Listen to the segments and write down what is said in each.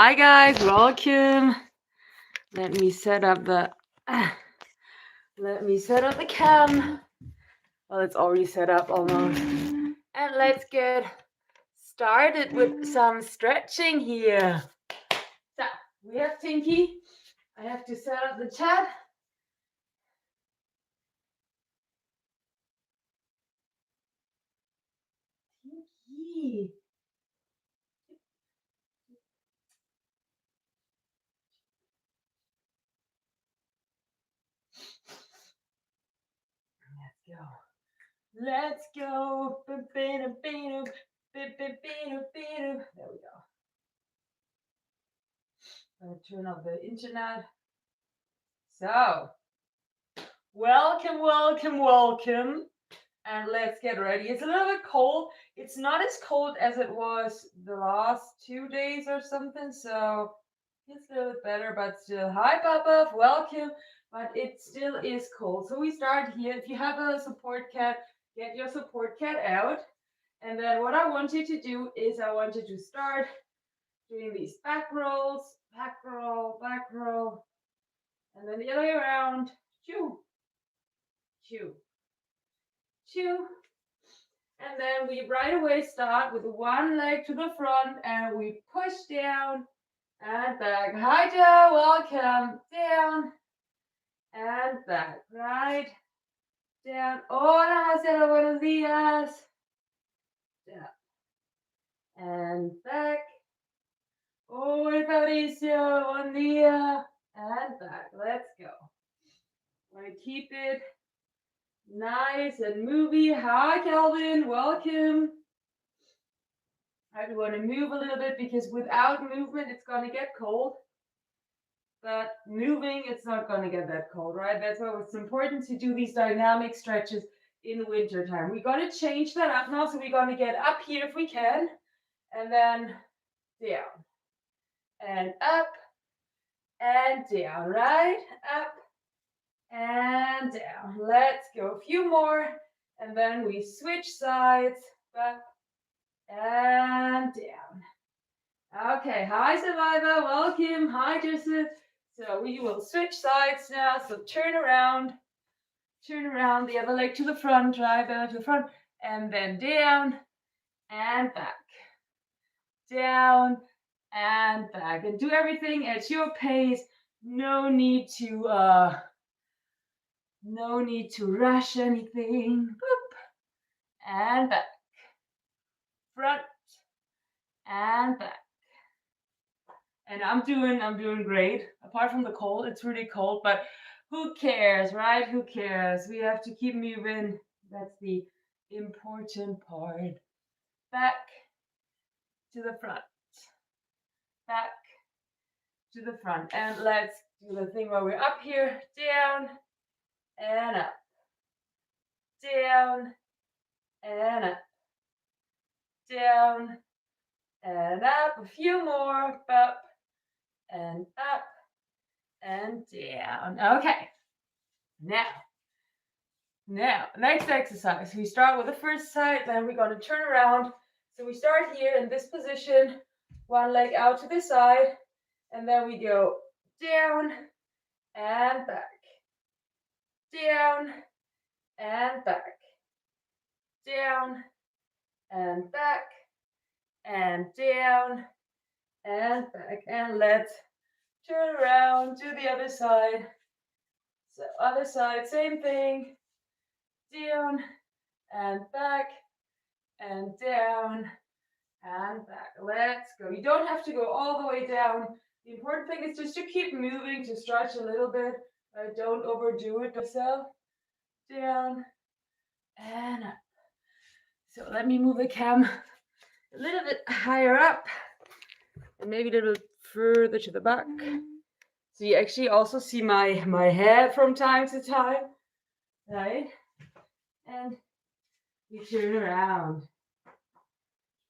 Hi guys, welcome. Let me set up the cam. Well, it's already set up almost. And let's get started with some stretching here. So we have Tinky. I have to set up the chat. Tinky. Let's go. There we go. I'll turn off the internet. So, welcome. And let's get ready. It's a little bit cold. It's not as cold as it was the last 2 days or something. So it's a little bit better, but still. Hi, Papa. Welcome. But it still is cold. So we start here. If you have a support cat, get your support cat out. And then what I want you to do is I want you to start doing these back rolls, back roll, back roll. And then the other way around. Chew, chew, chew. And then we right away start with one leg to the front and we push down and back. Hi Joe, welcome. Down and back. Right, down. Hola Marcelo, buenos días. Down and back. Hola Fabricio, buen día. And back. Let's go. We keep it nice and movie. Hi Calvin, welcome. I want to move a little bit because without movement, it's going to get cold. But moving, it's not going to get that cold, right? That's why it's important to do these dynamic stretches in winter time. We're going to change that up now. So we're going to get up here if we can. And then down. And up. And down, right? Up. And down. Let's go a few more. And then we switch sides. Up. And down. Okay, hi Survivor, welcome. Hi Joseph. So we will switch sides now. So turn around the other leg to the front, drive to the front, and then down and back. Down and back. And do everything at your pace. No need to rush anything. Boop. And back. Front and back. And I'm doing great. Apart from the cold, it's really cold, but who cares, right? Who cares? We have to keep moving. That's the important part. Back to the front. Back to the front. And let's do the thing where we're up here, down and up. Down and up. Down and up. A few more. Up and up and down. Okay. Now, next exercise. We start with the first side, then we're going to turn around. So we start here in this position, one leg out to the side, and then we go down and back, down and back, down and back, and down and back. And let's turn around to the other side. So other side, same thing. Down and back and down and back. Let's go. You don't have to go all the way down. The important thing is just to keep moving, to stretch a little bit. Don't overdo it yourself. Down and up. So let me move the cam a little bit higher up and maybe a little further to the back. So you actually also see my head from time to time, right? And we turn around.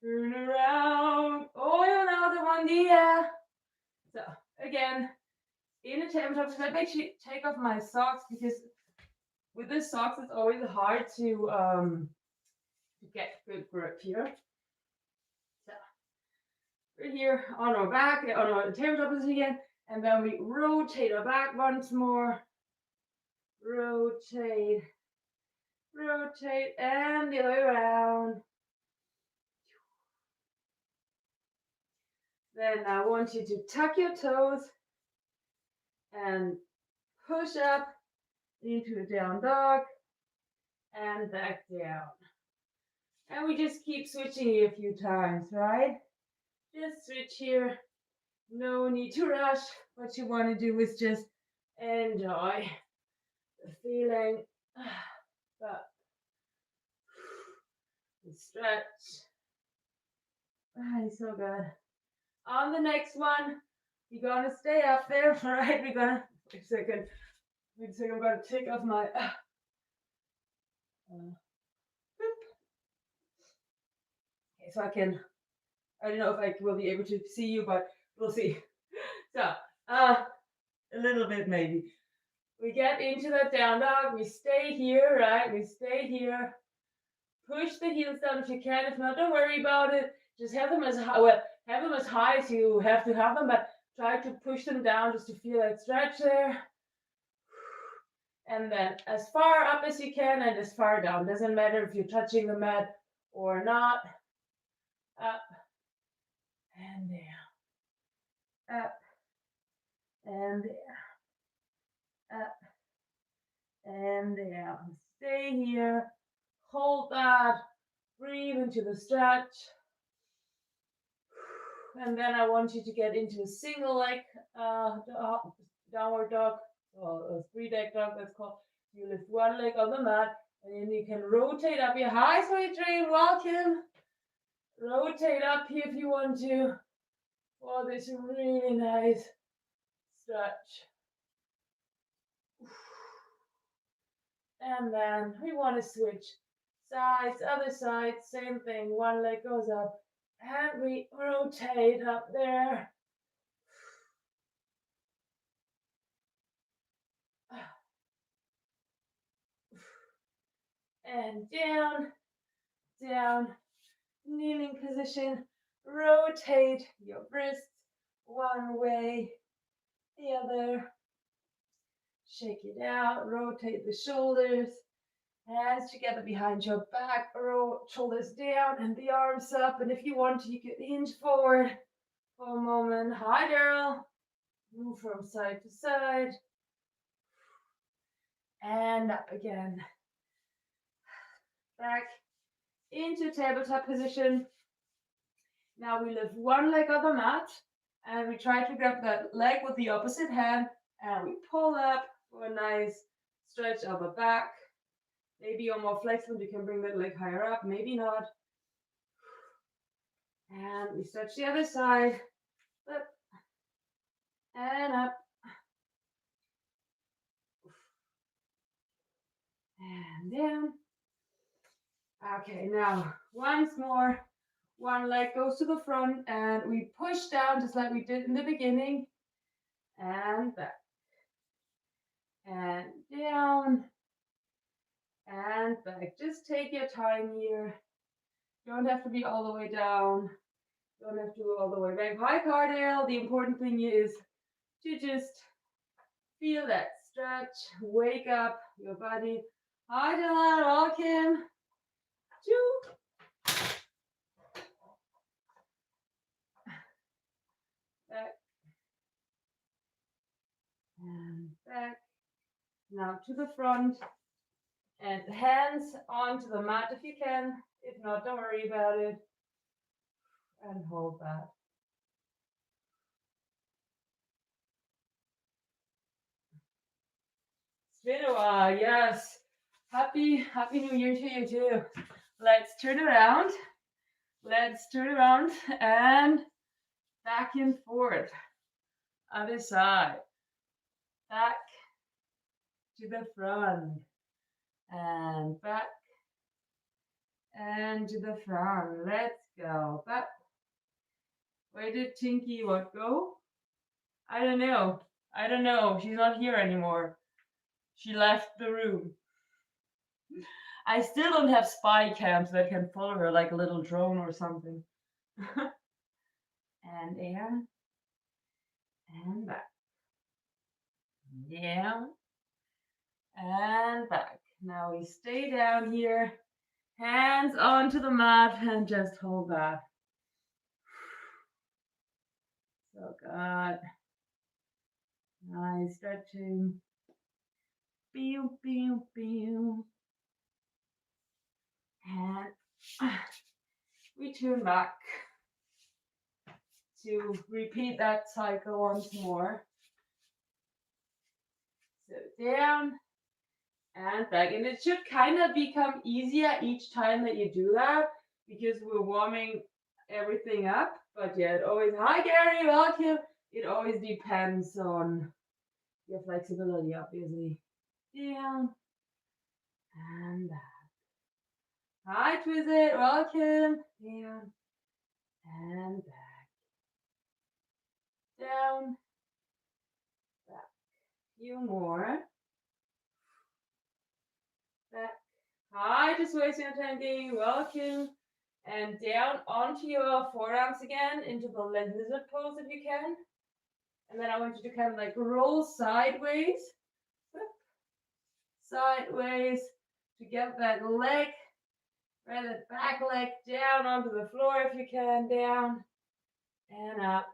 Turn around. Oh, another one, yeah. So again, in a tabletop, so I actually take off my socks because with the socks it's always hard to get good grip here. So We're here on our back, on our tabletop position again, and then we rotate our back once more. Rotate, rotate, and the other way around. Then I want you to tuck your toes and push up into a down dog and back down. And we just keep switching it a few times, right? Just switch here. No need to rush. What you want to do is just enjoy the feeling. But stretch. It's so good. On the next one, you're gonna stay up there, right? We're gonna wait a second. I'm gonna take off my okay, so I don't know if I will be able to see you, but we'll see. So a little bit maybe. We get into that down dog, we stay here, right? We stay here. Push the heels down if you can. If not, don't worry about it. Just have them as high, well, have them as high as you have to have them, but try to push them down just to feel that stretch there. And then as far up as you can and as far down. Doesn't matter if you're touching the mat or not. Up and down. Up and down. Up and down. Stay here. Hold that. Breathe into the stretch. And then I want you to get into a single leg downward dog, or a three leg dog, that's called. You lift one leg on the mat, and then you can rotate up your high side train. Welcome. Rotate up here if you want to for this really nice stretch. And then we want to switch sides, other side, same thing. One leg goes up and we rotate up there. And down, down, kneeling position. Rotate your wrists one way, the other. Shake it out, rotate the shoulders. Hands together behind your back, shoulders down and the arms up. And if you want to, you can hinge forward for a moment. Hi, Daryl. Move from side to side. And up again. Back into tabletop position. Now we lift one leg on the mat. And we try to grab that leg with the opposite hand. And we pull up for a nice stretch of the back. Maybe you're more flexible, you can bring that leg higher up, maybe not. And we stretch the other side. Up and up. And down. Okay, now once more. One leg goes to the front and we push down just like we did in the beginning. And back. And down. And back. Just take your time here. Don't have to be all the way down. Don't have to go all the way back. Hi, Cardale. The important thing is to just feel that stretch. Wake up your body. Hi, Dylan. Welcome. Back. And back. Now to the front. And hands onto the mat if you can. If not, don't worry about it. And hold that. It's been a while, yes. Happy New Year to you too. Let's turn around. Let's turn around and back and forth. Other side. Back to the front. And back and to the front. Let's go. Back. Where did Tinky what go? I don't know. She's not here anymore. She left the room. I still don't have spy cams that can follow her like a little drone or something. and down, and back, down, and back. Now we stay down here, hands onto the mat, and just hold that. So good. Nice stretching. Pew, pew, pew. And return back to repeat that cycle once more. So down and back. And it should kind of become easier each time that you do that because we're warming everything up. But yeah, it always, hi Gary, welcome. It always depends on your flexibility, obviously. Down and back. Hi Twizzit, welcome. Down and back. Down, back. Few more. Back. Hi, just wasting your time getting welcome. And down onto your forearms again, into the lizard pose if you can. And then I want you to kind of like roll sideways. Sideways to get that leg, right, that back leg down onto the floor if you can. Down and up.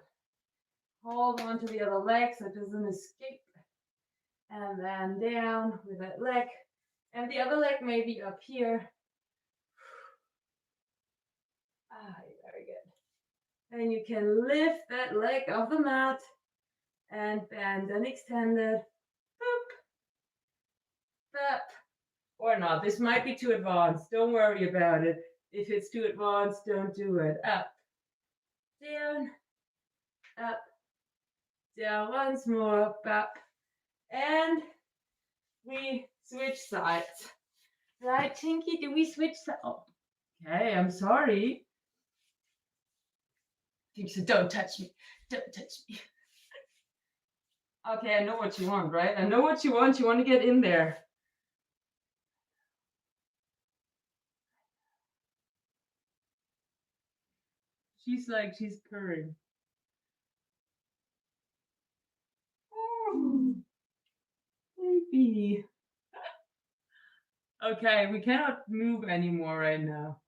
Hold on to the other leg so it doesn't escape. And then down with that leg. And the other leg may be up here. Very good. And you can lift that leg off the mat and bend and extend it. Boop. Boop. Or not. This might be too advanced. Don't worry about it. If it's too advanced, don't do it. Up. Down. Up. Down once more. Up. And we switch sides. Right, Tinky? Do we switch sides? Oh, okay, I'm sorry. Tinky said, don't touch me. Don't touch me. Okay, I know what you want, right? I know what you want. You want to get in there. She's purring. Oh, baby. Okay, we cannot move anymore right now.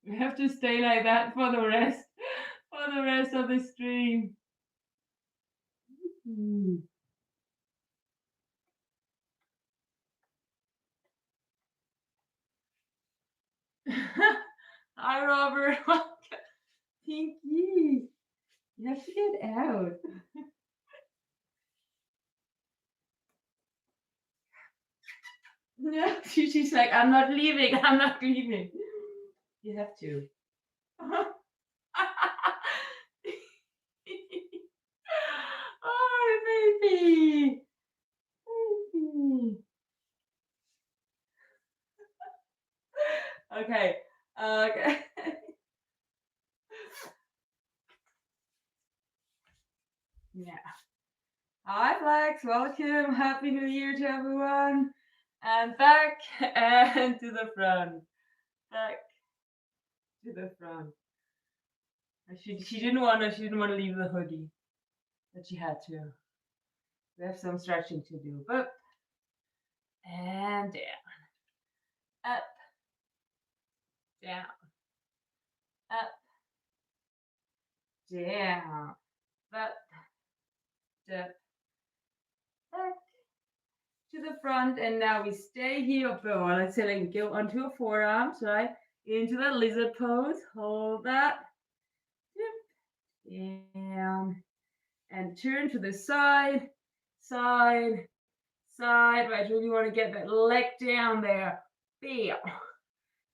We have to stay like that for the rest of the stream. Hi, Robert. Pinky, you have to get out. Yeah, she's like, I'm not leaving. I'm not leaving. You have to. Oh, baby. Okay. Okay. Yeah. Hi, Flex. Welcome. Happy New Year to everyone. And back and to the front. Back to the front. She didn't want to leave the hoodie, but she had to. We have some stretching to do. Up and down. Up. Down. Up. Down. Up. Step. Back to the front, and now we stay here. Well, let's say like go onto your forearms, right? Into that lizard pose. Hold that. Down. And turn to the side, side, side. Right, really want to get that leg down there. Feel.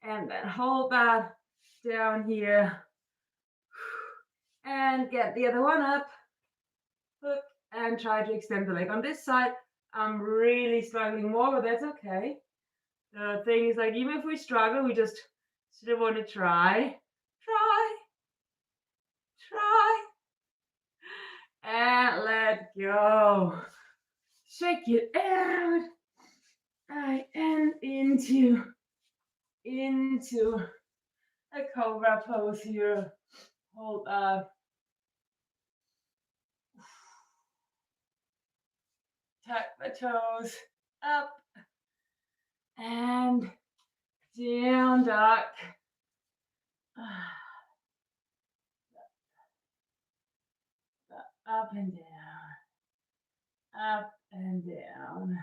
And then hold that down here. And get the other one up. Hook. And try to extend the leg. On this side, I'm really struggling more, but that's okay. The thing is, like, even if we struggle, we just still want to try. Try. And let go. Shake it out. Right, and into. a cobra pose here. Hold up. Tuck the toes up and down dog. Up and down. Up and down.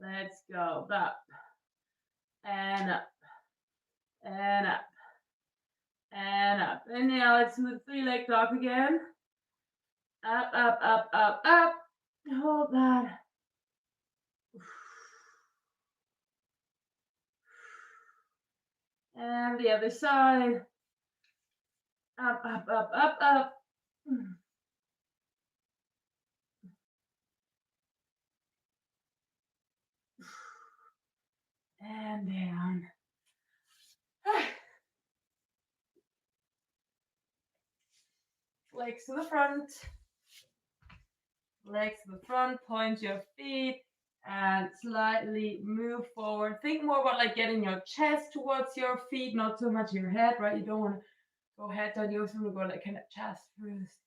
Let's go. Up and up and up and up. And now let's move 3-leg dog again. Up, up, up, up, up. Hold that. And the other side. Up, up, up, up, up. And down. Legs to the front. Legs to the front. Point your feet and slightly move forward. Think more about like getting your chest towards your feet, not so much your head, right? You don't want to go head down. You also want to go like kind of chest first.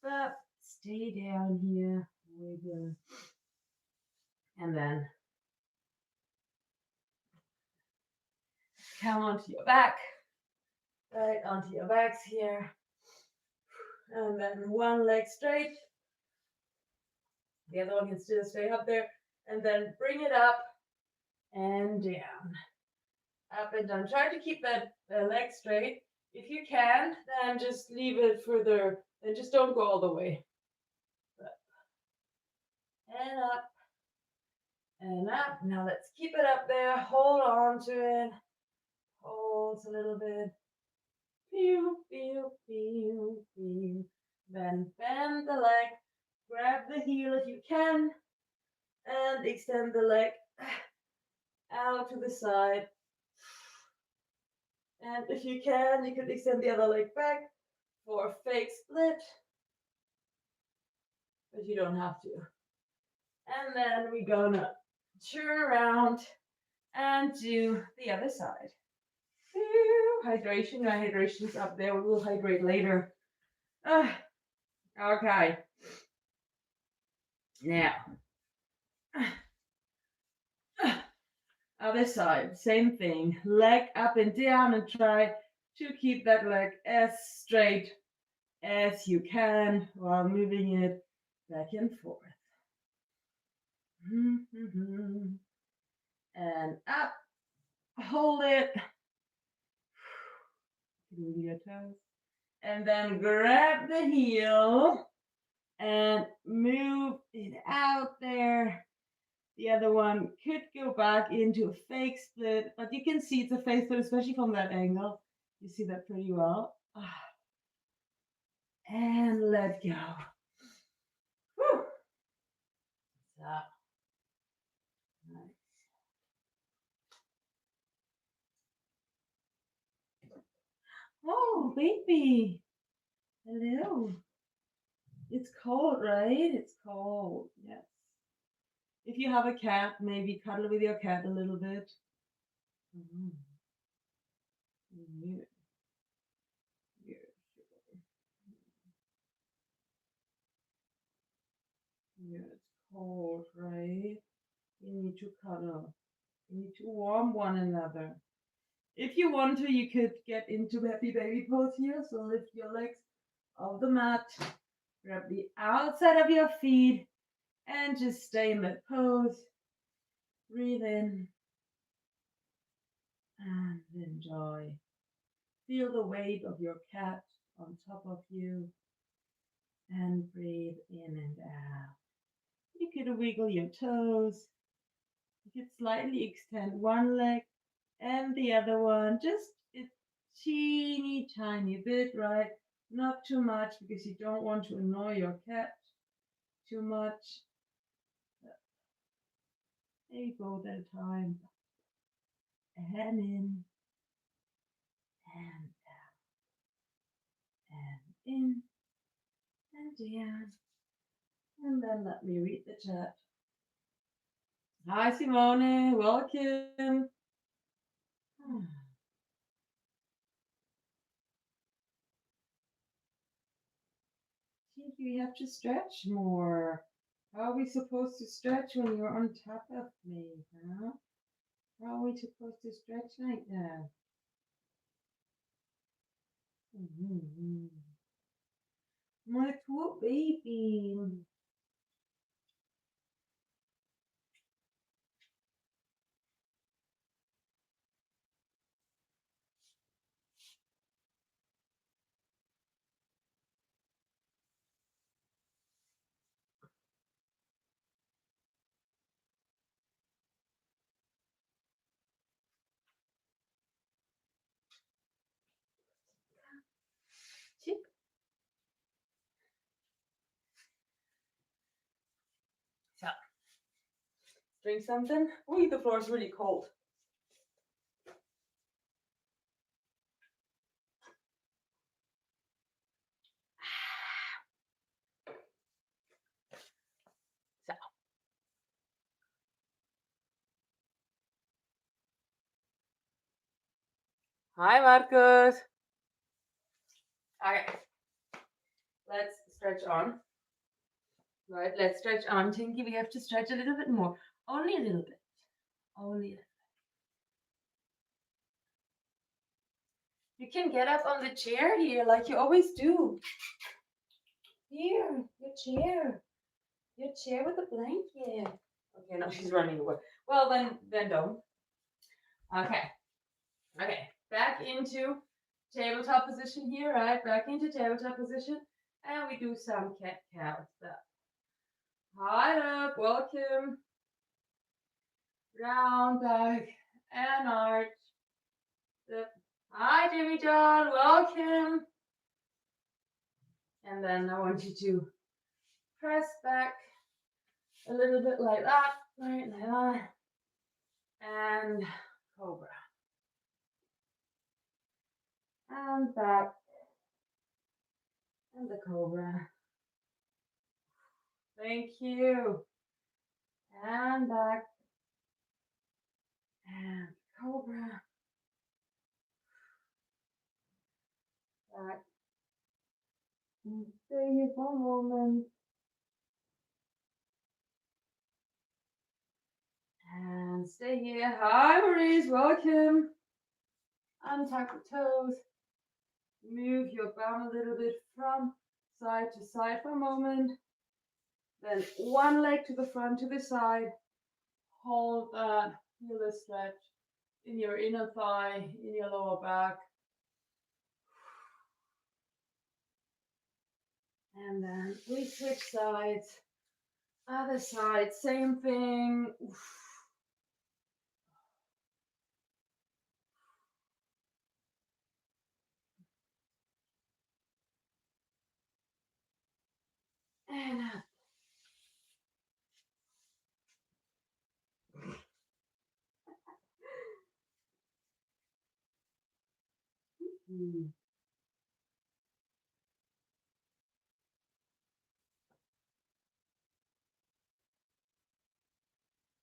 But stay down here. Wiggle. And then come onto your back. Right onto your backs here. And then one leg straight. The other one can still stay up there. And then bring it up and down. Up and down. Try to keep that leg straight. If you can, then just leave it further. And just don't go all the way. Up. And up. And up. Now let's keep it up there. Hold on to it. Hold a little bit. Feel, feel, feel, feel. Then bend the leg. Grab the heel if you can. And extend the leg out to the side. And if you can, you could extend the other leg back for a fake split. But you don't have to. And then we're gonna turn around and do the other side. Hydration. My hydration's up there. We will hydrate later. Okay. Now. Other side, same thing. Leg up and down and try to keep that leg as straight as you can while moving it back and forth. And up. Hold it. Move your toes. And then grab the heel and move it out there. The other one could go back into a fake split, but you can see it's a fake split, especially from that angle. You see that pretty well. And let go. Whew. So, nice. Oh, baby. Hello. It's cold, right? It's cold. Yes. If you have a cat, maybe cuddle with your cat a little bit. Mm-hmm. Yeah. Yeah. Yeah, it's cold, right? You need to cuddle. You need to warm one another. If you want to, you could get into happy baby pose here. So lift your legs off the mat, grab the outside of your feet, and just stay in that pose. Breathe in and enjoy. Feel the weight of your cat on top of you, and breathe in and out. You could wiggle your toes. You could slightly extend one leg and the other one, just a teeny tiny bit, right? Not too much because you don't want to annoy your cat too much. Maybe both at a time. And in and out. And in and down. And then let me read the chat. Hi, Simone. Welcome. Think you have to stretch more. How are we supposed to stretch when you're on top of me, huh? How are we supposed to stretch like that? Mm-hmm. My poor baby. Chip. So, drink something. Ooh, the floor is really cold. So, hi, Marcus. Okay, let's stretch on. Right, let's stretch on. Tinky, we have to stretch a little bit more. Only a little bit. Only a little. You can get up on the chair here like you always do. Here, your chair. Your chair with a blanket. Okay, no, she's running away. Well, then don't. Okay, okay. Back into tabletop position here, right? Back into tabletop position. And we do some cat-cow stuff. Hi up, welcome. Round back and arch. Step. Hi, Jimmy John, welcome. And then I want you to press back a little bit like that, right, like that. And Cobra. And back. And the Cobra. Thank you. And back. And Cobra. Back. And stay here for a moment. And stay here. Hi, Maurice. Welcome. Untuck the toes. Move your bum a little bit from side to side for a moment. Then one leg to the front, to the side. Hold that. Feel the stretch in your inner thigh, in your lower back. And then we switch sides. Other side, same thing. And up.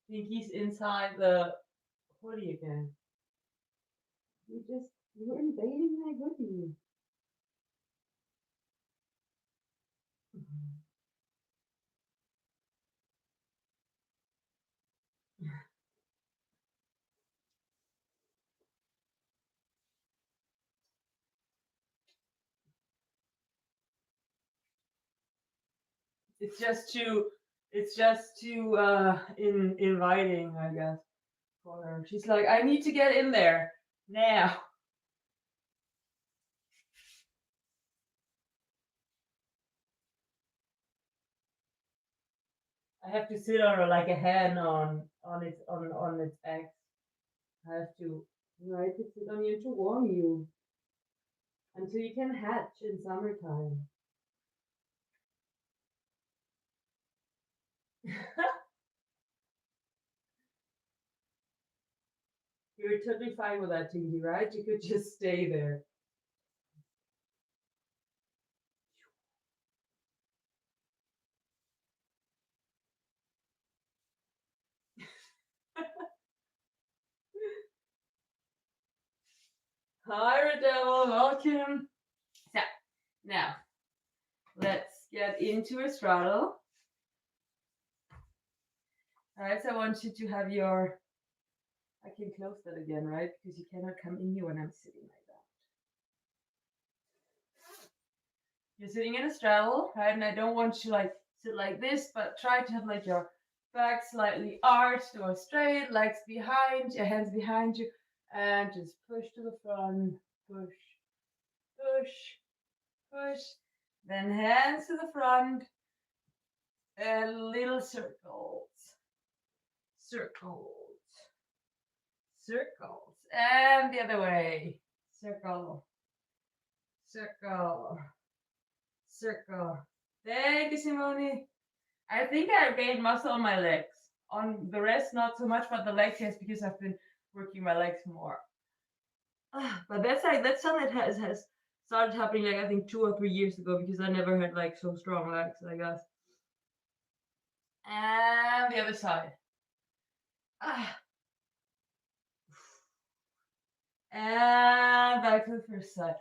Pinky's inside the hoodie again. You're invading my hoodie. It's just too inviting, I guess, for her. She's like, I need to get in there now. I have to sit on her like a hen on its eggs. I have to right to sit on you to warm you until you can hatch in summertime. You're totally fine with that, Tingy, right? You could just stay there. Hi, Red Devil. Welcome. So, now, let's get into a straddle. Alright, so I want you to have your... I can close that again, right? Because you cannot come in here when I'm sitting like that. You're sitting in a straddle, right? And I don't want you like sit like this, but try to have like your back slightly arched or straight, legs behind, your hands behind you, and just push to the front, push, push, push. Then hands to the front, and little circles, circles, circles, and the other way, circle, circle, circle. Thank you, Simone. I think I gained muscle on my legs. On the rest, not so much, but the legs, yes, because I've been working my legs more. But that's something that has started happening like I think 2 or 3 years ago because I never had like so strong legs, I guess. And the other side. And back to the first side.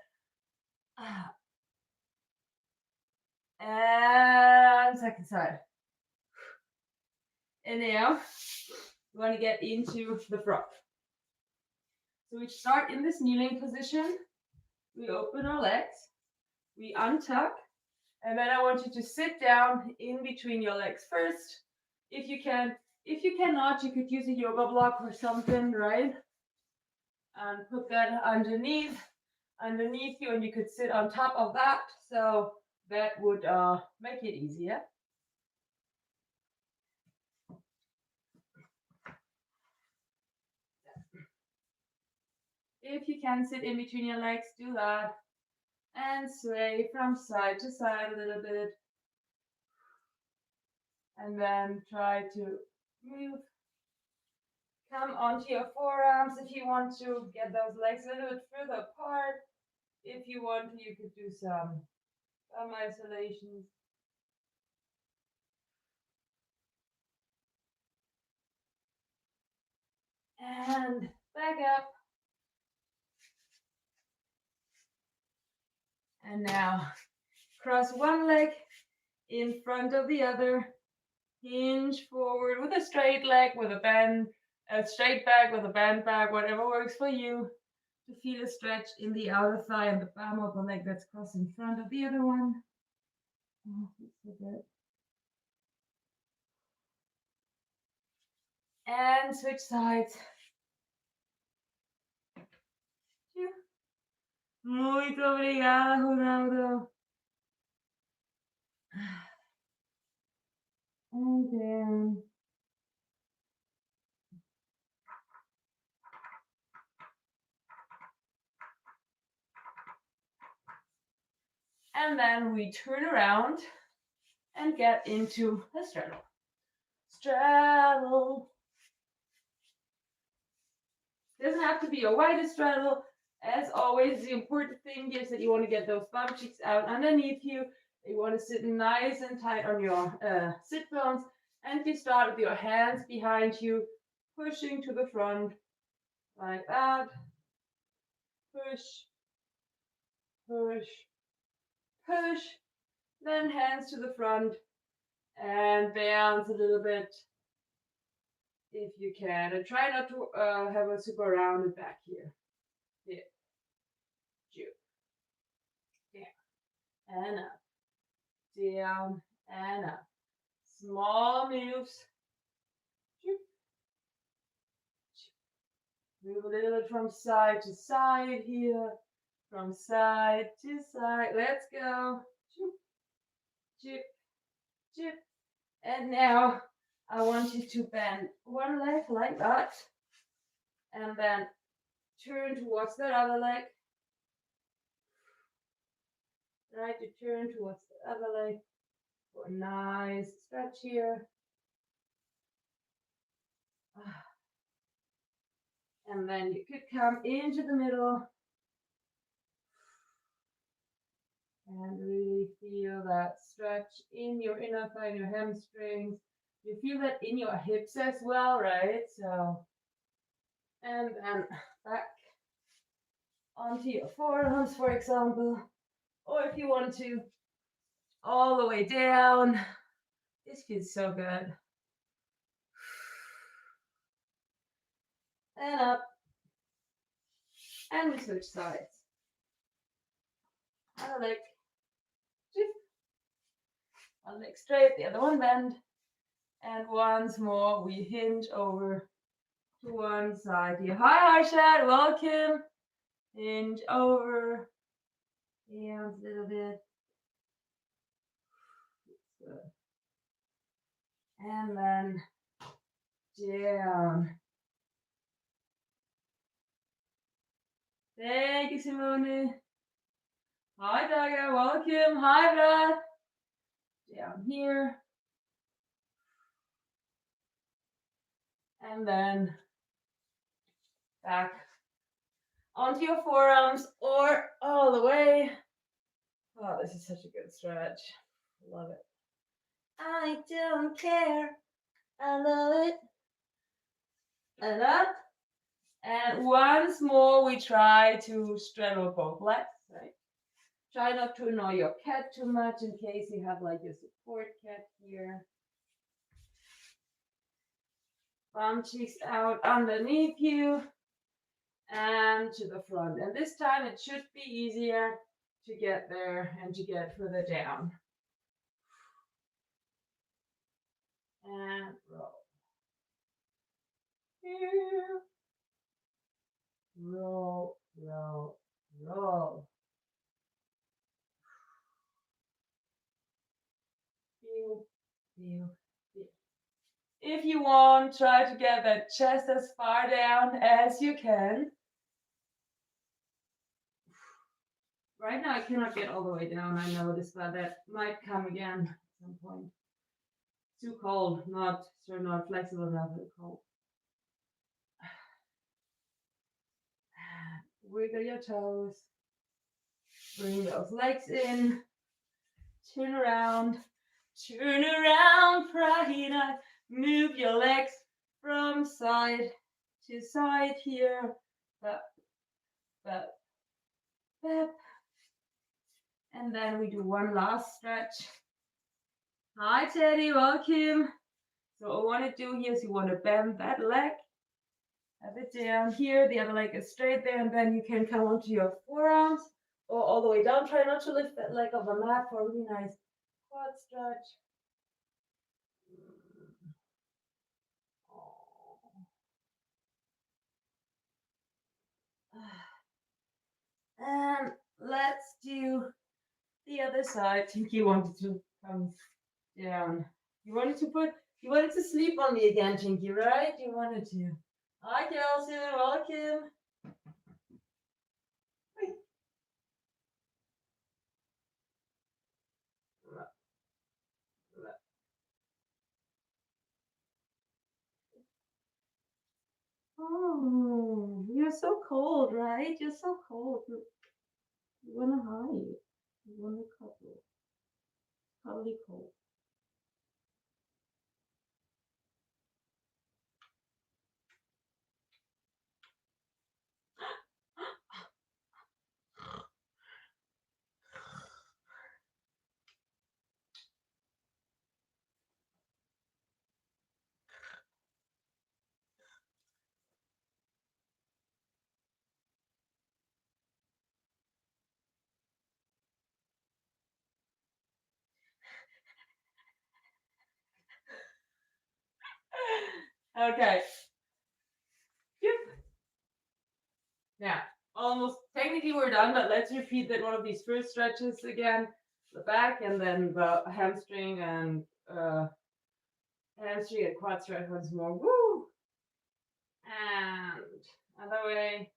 And second side. And now we want to get into the front. So we start in this kneeling position. We open our legs. We untuck. And then I want you to sit down in between your legs first. If you can. If you cannot, you could use a yoga block or something, right? And put that underneath you, and you could sit on top of that. So that would make it easier. If you can sit in between your legs, do that. And sway from side to side a little bit. And then try to move. Come onto your forearms if you want to get those legs a little bit further apart. If you want to, you could do some thumb isolations. And back up. And now cross one leg in front of the other. Hinge forward with a straight leg, with a bend, a straight back with a bend back, whatever works for you. To feel a stretch in the outer thigh and the bottom of the leg that's crossed in front of the other one. Oh, so good. And switch sides. Muito obrigada, Ronaldo. And down. And then we turn around and get into a straddle. Straddle. Doesn't have to be a wide straddle. As always, the important thing is that you want to get those bum cheeks out underneath you. You want to sit nice and tight on your sit bones. And you start with your hands behind you, pushing to the front, like that. Push, push, push. Then hands to the front and bounce a little bit if you can. And try not to have a super rounded back here. Dip, juke, down, and up, down, and up. Small moves. Move a little bit from side to side here. From side to side. Let's go. Chip, chip. And now I want you to bend one leg like that. And then turn towards that other leg. Try to turn towards the other leg. For a nice stretch here. And then you could come into the middle. And really feel that stretch in your inner thigh, your hamstrings. You feel that in your hips as well, right? So, and then back onto your forearms, for example, or if you want to, all the way down. This feels so good. And up. And we switch sides. Other leg. One leg straight, the other one bend. And once more, we hinge over to one side here. Hi, Harshad, welcome. Hinge over. Down a little bit. Good. And then down. Thank you, Simone. Hi, Daga, welcome. Hi, Brad. Down here. And then back onto your forearms or all the way. Oh, this is such a good stretch. Love it. I don't care. I love it. And up. And once more, we try to straddle both legs, right? Try not to annoy your cat too much in case you have like your support cat here. Bum cheeks out underneath you and to the front. And this time it should be easier to get there and to get further down. And roll. Here. Roll, roll, roll. Feel, feel, feel. If you want, try to get that chest as far down as you can. Right now I cannot get all the way down, I noticed, but that might come again at some point. Too cold, not flexible enough, but cold. Wiggle your toes. Bring those legs in. Turn around. Turn around, Friday night. Move your legs from side to side here. Up, up, up. And then we do one last stretch. Hi, Teddy, welcome. So what I want to do here is you want to bend that leg. Have it down here. The other leg is straight there. And then you can come onto your forearms or all the way down. Try not to lift that leg off the mat for a really nice quad stretch. And let's do the other side. I think you wanted to come down. You wanted to sleep on me again, Chinky, right? You wanted to. Hi, Kelsey, welcome. Wait. Oh, you're so cold, right? You're so cold. You wanna hide. You wanna cuddle. Cuddly cold. Okay. Yep. Now, almost technically we're done, but let's repeat that one of these first stretches again. The back and then the hamstring and quad stretch once more. Woo! And other way.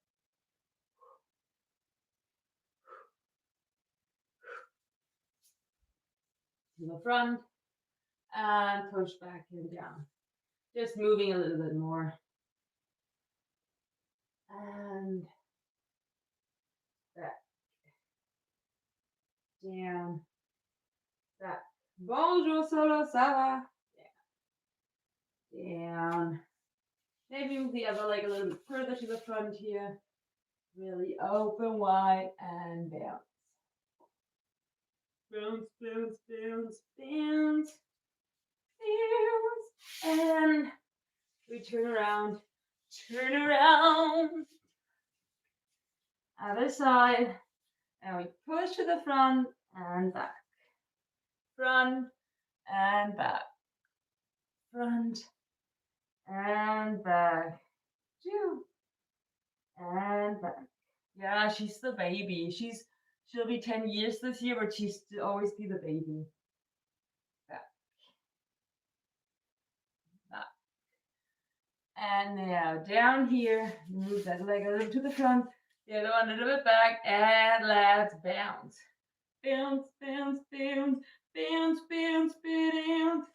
To the front and push back and down. Just moving a little bit more. And back. Down. Back. Bonjour, solo, ça va? Down. Maybe move the other leg a little bit further to the front here. Really open wide and bounce. Bounce, bounce, bounce, bounce, bounce. And we turn around, turn around. Other side. And we push to the front and back. Front and back. Front and back. Two. And back. Yeah, she's the baby. She'll be 10 years this year, but she's always be the baby. Back. Back. And now down here, move that leg a little to the front, the other one a little bit back, and let's bounce. Bounce, bounce, bounce, bounce, bounce, bounce, bounce.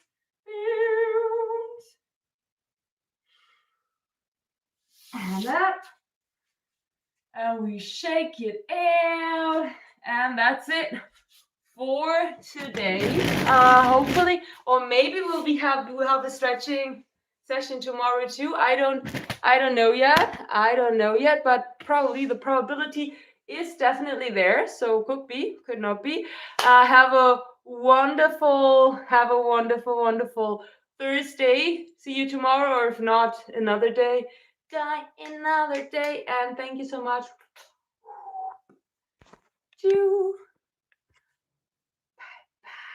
And up. And we shake it out. And that's it for today. Hopefully, or maybe we'll have a stretching session tomorrow too. I don't know yet, but probably the probability is definitely there. So could be, could not be. Have a wonderful Thursday. See you tomorrow, or if not, another day. Another day. And thank you so much.